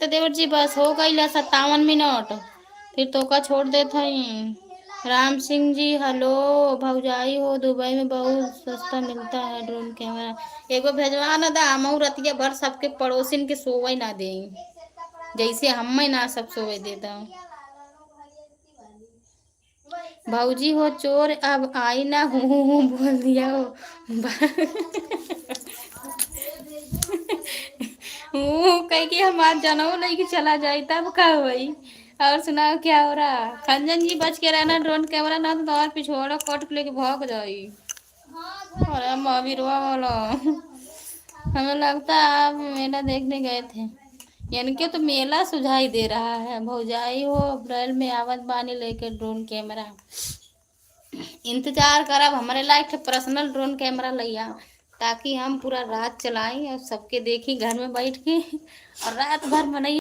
तो देवर जी बस हो गई 57 मिनट। फिर तो का छोड़ देते हैं। राम सिंह जी हेलो। भौजाई हो दुबई में बहुत सस्ता मिलता है ड्रोन कैमरा। एगो भेजवा ना दा हम रतिया भर सबके पड़ोसिन के सोवे ना दे। जैसे हम ना सब सोवे देता। भौजी हो चोर अब आई ना हूँ बोल दिया हो। हूँ कह के हमार जनऊ नहीं कि चला जाए तब का हुई। और सुनाओ क्या हो रहा। खंजन जी बच के रहना ड्रोन कैमरा ना तो और पिछोड़ा कट के लेके भाग जाई। अरे मम्मी रोआ वाला। हमें लगता है आप मेला देखने गए थे। इनके तो मेला सुझाई दे रहा है। भौजाई हो अप्रैल में आवत बानी लेके ड्रोन कैमरा। इंतजार करब हमारे लायक पर्सनल ड्रोन कैमरा लिया ताकि हम पूरा रात चलाएं और सबके देखी घर में बैठ के और रात भर मनाई।